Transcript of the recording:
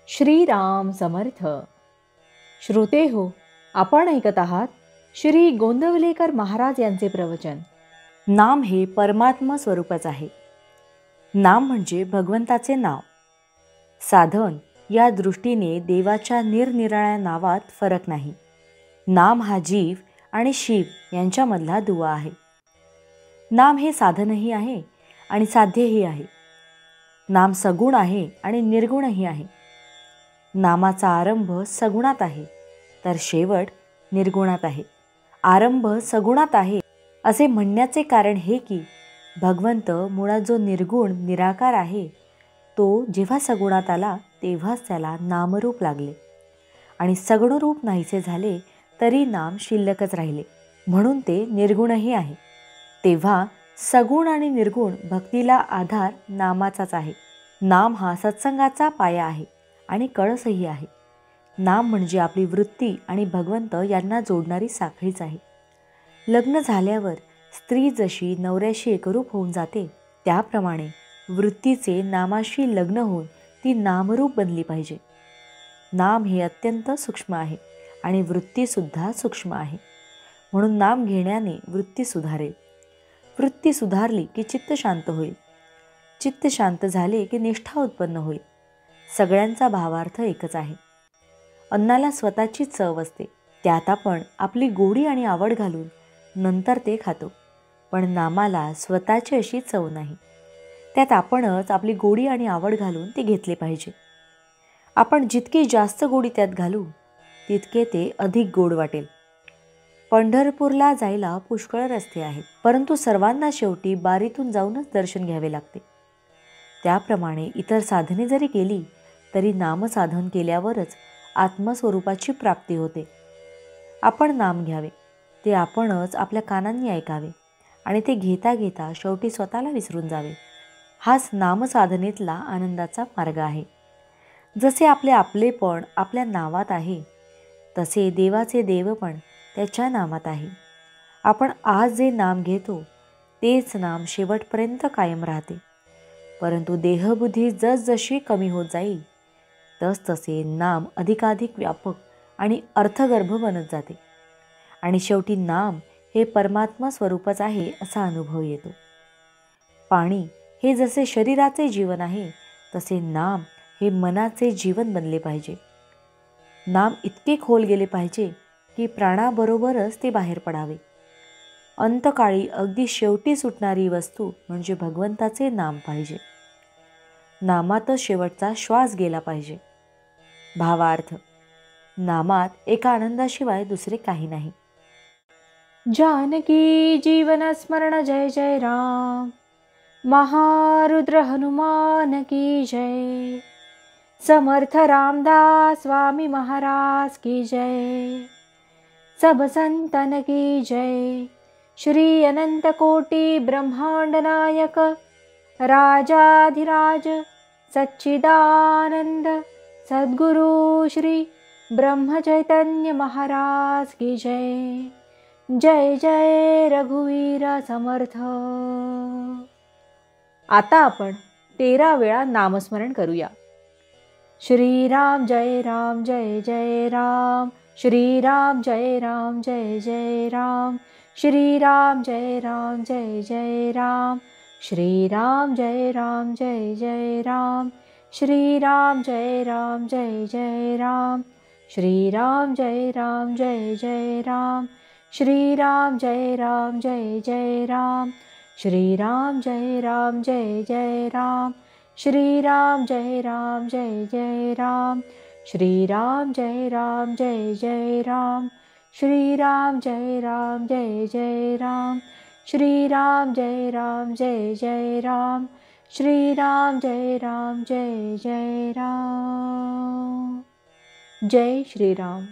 श्रीराम समर्थ. श्रोते हो, आपण ऐकत आहात श्री गोंदवलेकर महाराज यांचे प्रवचन. नाम हे परमात्मा स्वरूपच आहे. नाम म्हणजे भगवंताचे नाव. साधन या दृष्टीने देवाच्या निरनिराळ्या नावात फरक नाही. नाम हा जीव आणि शिव यांच्यामधला दुवा आहे. नाम हे साधनही आहे आणि साध्यही आहे. नाम सगुण आहे आणि निर्गुणही आहे. नामाचा आरंभ सगुणात आहे तर शेवट निर्गुणात आहे. आरंभ सगुणात आहे असे म्हणण्याचे कारण हे की भगवंत मुळात जो निर्गुण निराकार आहे तो जेव्हा सगुणात आला तेव्हाच त्याला नामरूप लागले आणि सगुणरूप नाहीसे झाले तरी नाम शिल्लकच राहिले, म्हणून ते निर्गुणही आहे. तेव्हा सगुण आणि निर्गुण भक्तीला आधार नामाचाच आहे. नाम हा सत्संगाचा पाया आहे आणि कळसही आहे. नाम म्हणजे आपली वृत्ती आणि भगवंत यांना जोडणारी साखळीच आहे. लग्न झाल्यावर स्त्री जशी नवऱ्याशी एकरूप होऊन जाते त्याप्रमाणे वृत्तीचे नामाशी लग्न होऊन ती नामरूप बनली पाहिजे. नाम हे अत्यंत सूक्ष्म आहे आणि वृत्तीसुद्धा सूक्ष्म आहे, म्हणून नाम घेण्याने वृत्ती सुधारेल. वृत्ती सुधारली की चित्त शांत होईल. चित्त शांत झाले की निष्ठा उत्पन्न होईल. सगळ्यांचा भावार्थ एकच आहे. अन्नाला स्वतःची चव असते, त्यात आपण आपली गोडी आणि आवड घालून नंतर ते खातो. पण नामाला स्वतःची अशी चव नाही, त्यात आपणच आपली गोडी आणि आवड घालून ते घेतले पाहिजे. आपण जितकी जास्त गोडी त्यात घालू तितके ते अधिक गोड वाटेल. पंढरपूरला जायला पुष्कळ रस्ते आहेत, परंतु सर्वांना शेवटी बारीतून जाऊनच दर्शन घ्यावे लागते. त्याप्रमाणे इतर साधने जरी केली तरी नामसाधन केल्यावरच आत्मस्वरूपाची प्राप्ती होते. आपण नाम घ्यावे, ते आपणच आपल्या कानांनी ऐकावे आणि ते घेता घेता शेवटी स्वतःला विसरून जावे. हाच नामसाधनेतला आनंदाचा मार्ग आहे. जसे आपले आपलेपण आपल्या नावात आहे तसे देवाचे देवपण त्याच्या नामात आहे. आपण आज जे नाम घेतो तेच नाम शेवटपर्यंत कायम राहते, परंतु देहबुद्धी जसजशी कमी होत जाईल तसतसे नाम अधिकाधिक व्यापक आणि अर्थगर्भ बनत जाते आणि शेवटी नाम हे परमात्मा स्वरूपच आहे असा अनुभव येतो. पाणी हे जसे शरीराचे जीवन आहे तसे नाम हे मनाचे जीवन बनले पाहिजे. नाम इतके खोल गेले पाहिजे की प्राणाबरोबरच ते बाहेर पडावे. अंतकाळी अगदी शेवटी सुटणारी वस्तू म्हणजे भगवंताचे नाम पाहिजे. नामातच शेवटचा श्वास गेला पाहिजे. भावार्थ, नामात एका आनंदाशिवाय दुसरे काही नाही. जानकी जीवन स्मरण जय जय राम. महारुद्र हनुमान की जय. समर्थ रामदास स्वामी महाराज की जय. सब संतन की जय. श्री अनंत कोटि ब्रह्मांड नायक राजाधिराज सच्चिदानंद सद्गुरु श्री ब्रह्म चैतन्य महाराज की जय. जय जय रघुवीर समर्थ. आता आपण 13 वेळा नामस्मरण करूया. श्रीराम जय राम जय जय राम. श्रीराम जय राम जय जय राम. श्रीराम जय राम जय जय राम. श्रीराम जय राम जय जय राम. श्रीराम जय राम जय जय राम. श्रीराम जय राम जय जय राम. श्रीराम जय राम जय जय राम. श्रीराम जय राम जय जय राम. श्रीराम जय राम जय जय राम. श्रीराम जय राम जय जय राम. श्रीराम जय राम जय जय राम. श्रीराम जय राम जय जय राम. श्रीराम जय राम जय जय राम. जय श्रीराम.